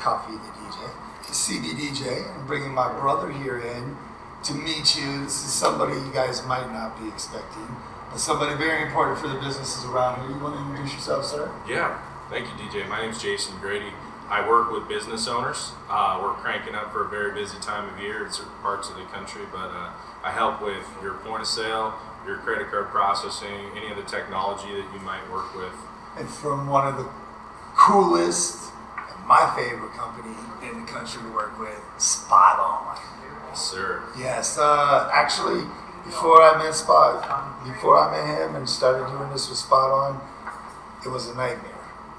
Coffee the DJ, CBDJ. I'm bringing my brother here in to meet you. This is somebody you guys might not be expecting, but somebody very important for the businesses around here. You want to introduce yourself, sir? Yeah, thank you, DJ. My name's Jason Grady. I work with business owners. We're cranking up for a very busy time of year in certain parts of the country, but I help with your point of sale, your credit card processing, any of the technology that you might work with. And from one of the coolest and my favorite company in the country to work with, SpotOn. Yes, sir. Yes, actually, before I met him and started doing this with SpotOn, it was a nightmare.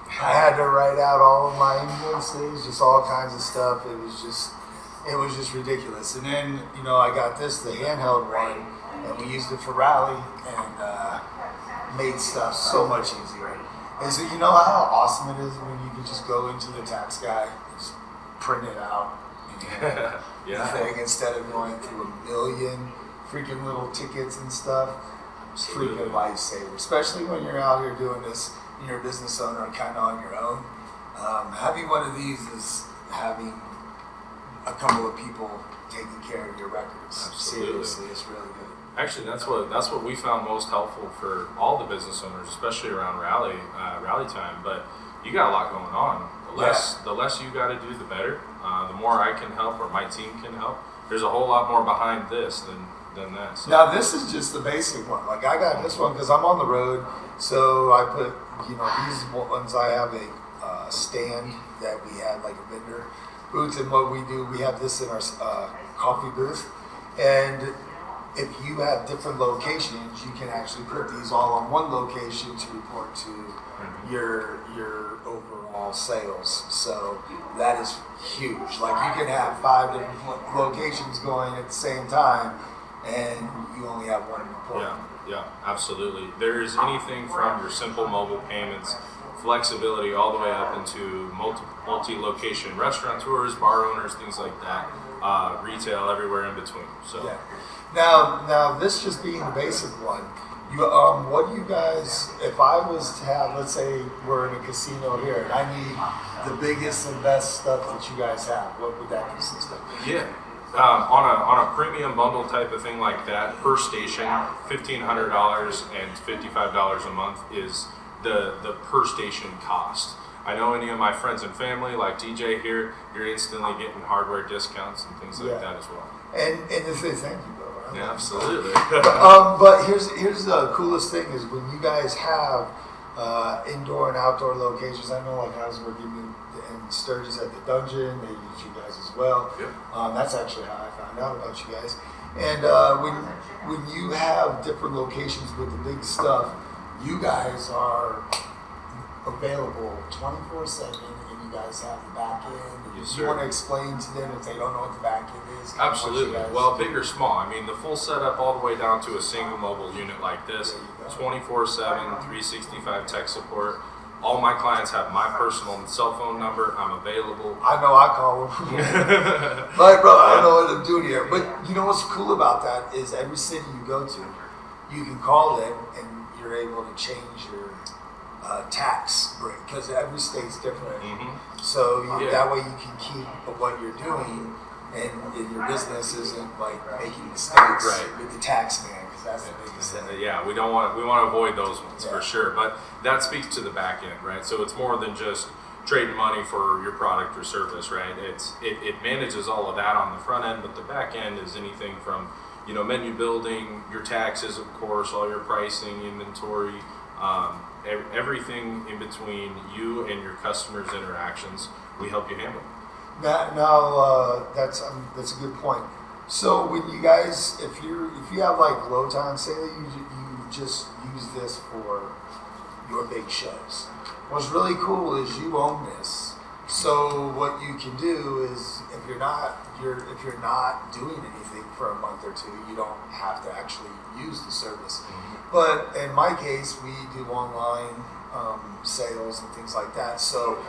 I had to write out all of my invoices, just all kinds of stuff. It was just ridiculous. And then, I got the handheld one, and we used it for Rally, and made stuff so much easier. And so, you know how awesome it is when you can just go into the tax guy, just print it out, Yeah. thing, instead of going through a million freaking little tickets and stuff. Absolutely. Freaking lifesaver, especially when you're out here doing this. You're a business owner and kind of on your own. Having one of these is having a couple of people taking care of your records. Absolutely. Seriously, it's really good. Actually, that's what we found most helpful for all the business owners, especially around rally time. But you got a lot going on. The less you got to do, the better. The more I can help or my team can help. There's a whole lot more behind this than that. So. Now this is just the basic one. Like I got this one because I'm on the road, so I put these ones. I have a stand that we had like a vendor booth, and what we do, we have this in our coffee booth, and if you have different locations, you can actually put these all on one location to report to your overall sales. So that is huge. Like you can have 5 different locations going at the same time, and you only have one report. Yeah, absolutely. There's anything from your simple mobile payments, flexibility, all the way up into multi-location restaurateurs, bar owners, things like that, retail, everywhere in between. So. Yeah. Now this just being the basic one, what do you guys, if I was to have, let's say we're in a casino here and I need the biggest and best stuff that you guys have, what would that consist of? Yeah. On a premium bundle type of thing like that, per station, $1,500 and $55 a month is the per station cost. I know any of my friends and family, like DJ here, you're instantly getting hardware discounts and things like that as well. And to say thank you, bro. Yeah, absolutely. But here's the coolest thing is when you guys have indoor and outdoor locations. I know like I was working in Sturgis at the Dungeon. They use you guys as well. Yep. That's actually how I found out about you guys. And when you have different locations with the big stuff, you guys are available 24/7, and you guys have the back end. Yes, you sir. want to explain to them if they don't know what the back end is? Absolutely. Well, big or small. I mean, the full setup all the way down to a single mobile unit like this, 24/7, 365 tech support. All my clients have my personal cell phone number. I'm available. I know I call them. Like, bro, I don't know what I'm doing here. But you know what's cool about that is every city you go to, you can call them and you're able to change your tax rate because every state's different. Mm-hmm. So that way you can keep what you're doing and your business isn't like making mistakes with the tax man. That's the biggest thing. Yeah, we want to avoid those ones for sure. But that speaks to the back end, right? So it's more than just trading money for your product or service, right? It manages all of that on the front end, but the back end is anything from menu building, your taxes, of course, all your pricing, inventory, everything in between you and your customers' interactions. We help you handle. Now that's a good point. So when you guys, if you have like low time, say that you just use this for your big shows. What's really cool is you own this. So what you can do is if you're not doing anything for a month or two, you don't have to actually use the service. Mm-hmm. But in my case, we do online sales and things like that. So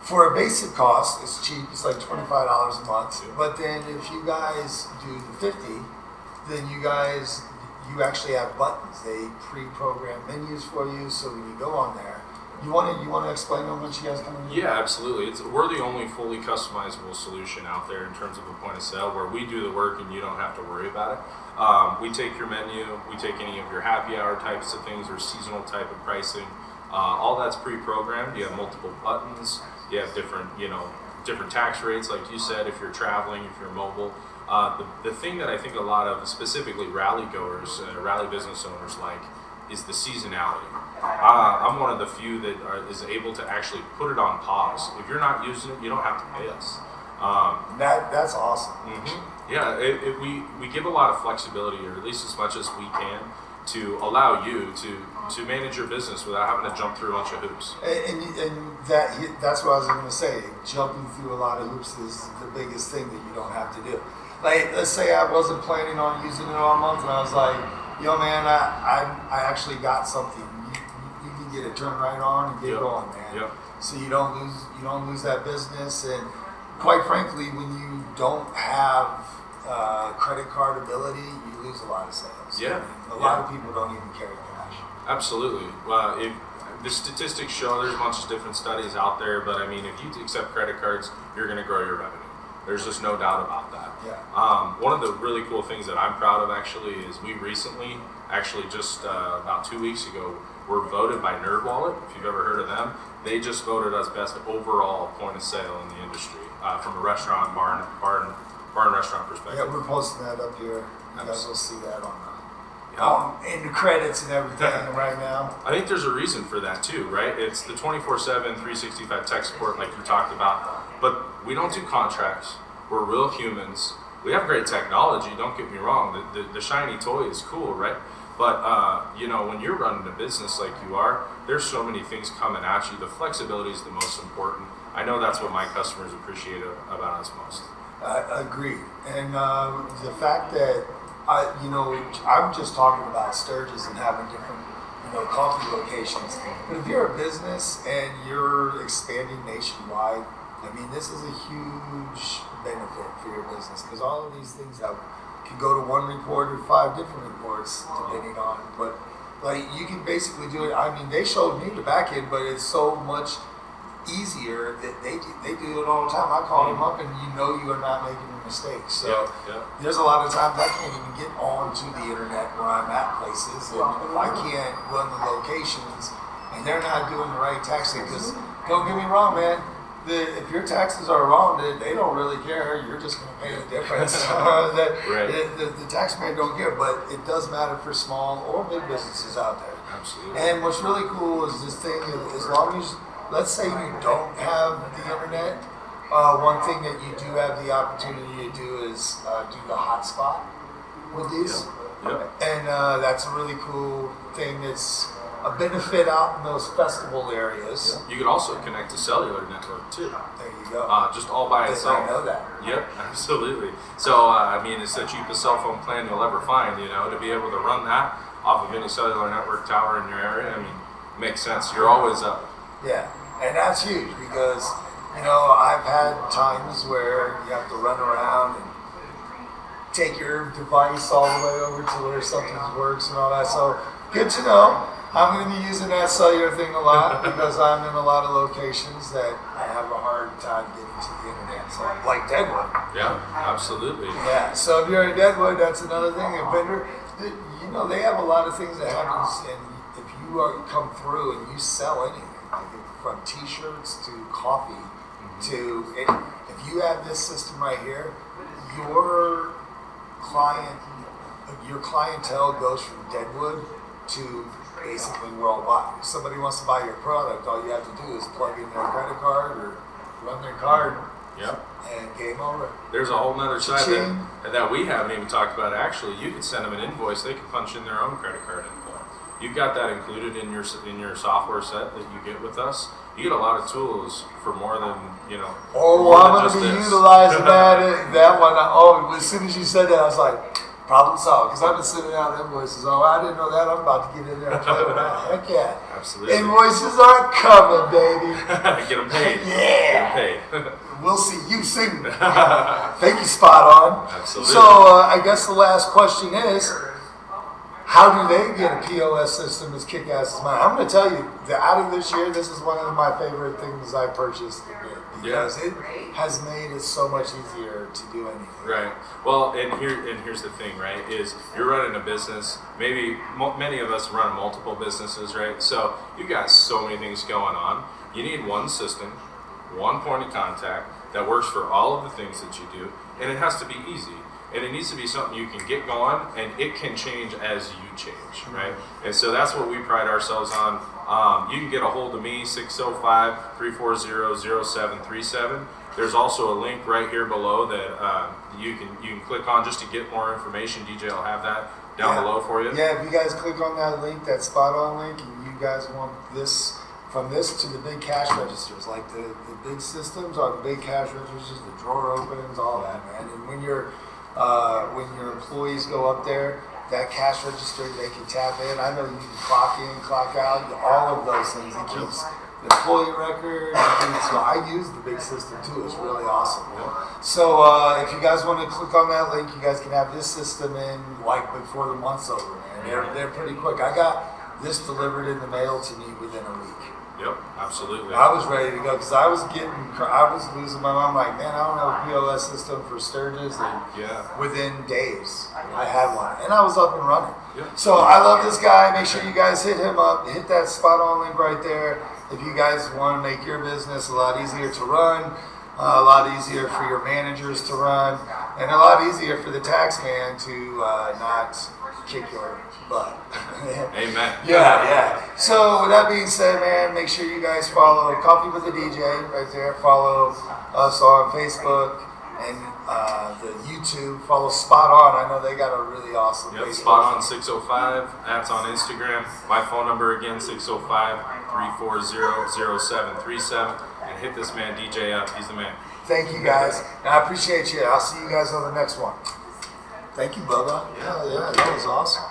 for a basic cost, it's cheap. It's like $25 a month. But then if you guys do the 50, then you actually have buttons. They pre-program menus for you. So when you go on there, You want to explain how much you guys come in? Yeah, absolutely. We're the only fully customizable solution out there in terms of a point of sale where we do the work and you don't have to worry about it. We take your menu, we take any of your happy hour types of things or seasonal type of pricing. All that's pre-programmed. You have multiple buttons. You have different tax rates, like you said, if you're traveling, if you're mobile. The thing that I think a lot of, specifically rally goers, rally business owners like, is the seasonality. I'm one of the few that is able to actually put it on pause. If you're not using it, you don't have to pay us. That's awesome. Mm-hmm. Yeah, we give a lot of flexibility, or at least as much as we can, to allow you to manage your business without having to jump through a bunch of hoops. And that's what I was going to say. Jumping through a lot of hoops is the biggest thing that you don't have to do. Like, let's say I wasn't planning on using it all month, and I was like, yo, man, I actually got something. You can get it turned right on and get going, man. Yep. So you don't lose that business. And quite frankly, when you don't have credit card ability, you lose a lot of sales. Yeah. A lot of people don't even carry cash. Absolutely. Well, the statistics show there's a bunch of different studies out there, but I mean, if you accept credit cards, you're going to grow your revenue. There's just no doubt about that. Yeah. One of the really cool things that I'm proud of actually is we recently, actually just about 2 weeks ago, were voted by NerdWallet. If you've ever heard of them, they just voted us best overall point of sale in the industry from a restaurant, bar and restaurant perspective. Yeah, we're posting that up here. You guys will see that in the credits and everything right now. I think there's a reason for that too, right? It's the 24/7, 365 tech support like you talked about, but we don't do contracts. We're real humans. We have great technology, don't get me wrong. The shiny toy is cool, right? But when you're running a business like you are, there's so many things coming at you. The flexibility is the most important. I know that's what my customers appreciate about us most. Agreed. And the fact that I'm just talking about Sturgis and having different, coffee locations. But if you're a business and you're expanding nationwide, I mean, this is a huge benefit for your business because all of these things can go to one report or 5 different reports depending on. But like you can basically do it. I mean, they showed me the back end, but it's so much easier that they do it all the time. I call them up and you are not making a mistake. So there's a lot of times I can't even get onto the internet where I'm at places, and if I can't run the locations and they're not doing the right taxing, because don't get me wrong, man. If your taxes are wrong, they don't really care. You're just going to pay the difference. The taxman don't care, but it does matter for small or big businesses out there. Absolutely. And what's really cool is this thing, as long as, let's say you don't have the internet, one thing that you do have the opportunity to do is do the hotspot with these. And that's a really cool thing that's a benefit out in those festival areas. You could also connect to cellular network too. There you go. Just all by itself. I know that. Yep, absolutely. So, it's the cheapest cell phone plan you'll ever find, to be able to run that off of any cellular network tower in your area. I mean, it makes sense. You're always up. Yeah, and that's huge because, I've had times where you have to run around and take your device all the way over to where something works and all that. So, good to know. I'm going to be using that cellular thing a lot because I'm in a lot of locations that I have a hard time getting to the internet. So, like Deadwood. Yeah, absolutely. Yeah, so if you're in Deadwood, that's another thing. A vendor, they have a lot of things that happens, and if you come through and you sell anything, like from T-shirts to coffee to if you have this system right here, your clientele goes from Deadwood to basically worldwide. If somebody wants to buy your product, all you have to do is plug in their credit card or run their card. Yep. And game over. There's a whole nother side that we haven't even talked about. Actually, you could send them an invoice. They can punch in their own credit card info. You've got that included in your software set that you get with us. You get a lot of tools for more than Oh, I'm going to be utilizing that one. As soon as you said that, I was like, problem solved. Because I've been sending out invoices. Oh, I didn't know that. I'm about to get in there and play with that. Heck yeah. Absolutely. Invoices are coming, baby. Get them paid. Yeah. Get them paid. We'll see you soon. Thank you, SpotOn. Absolutely. So I guess the last question is, How do they get a POS system as kick-ass as mine? I'm going to tell you, that out of this year, this is one of my favorite things I purchased. Because it has made it so much easier to do anything. Right. Well, and here's the thing, right? Is you're running a business. Maybe many of us run multiple businesses, right? So you got so many things going on. You need one system, one point of contact that works for all of the things that you do, and it has to be easy. And it needs to be something you can get going, and it can change as you change, right? And so that's what we pride ourselves on. You can get a hold of me, 605-340-0737. There's also a link right here below that you can click on just to get more information. DJ will have that down below for you. Yeah, if you guys click on that link, that SpotOn link, and you guys want this, from this to the big cash registers, like the big systems are the big cash registers, the drawer openings, all that, man. And when your employees go up there, that cash register, they can tap in. I know you can clock in, clock out, all of those things. It keeps the employee record. So I use the big system too. It's really awesome. So if you guys want to click on that link, you guys can have this system in like before the month's over, man. They're pretty quick. I got this delivered in the mail to me within a week. Yep, absolutely. I was ready to go because I was losing my mind. Like, man, I don't have a POS system for Sturgis, and within days I had one, and I was up and running. Yep. So I love this guy. Make sure you guys hit him up. Hit that SpotOn link right there if you guys want to make your business a lot easier to run, a lot easier for your managers to run, and a lot easier for the tax man to not kick your butt. Amen. Yeah. So with that being said, man, make sure you guys follow Coffee with the DJ right there. Follow us on Facebook and the YouTube. Follow SpotOn. I know they got a really awesome Facebook. SpotOn 605. That's on Instagram. My phone number again, 605-340-0737. And hit this man DJ up. He's the man. Thank you guys. And I appreciate you. I'll see you guys on the next one. Thank you, Bubba. Yeah, that was awesome.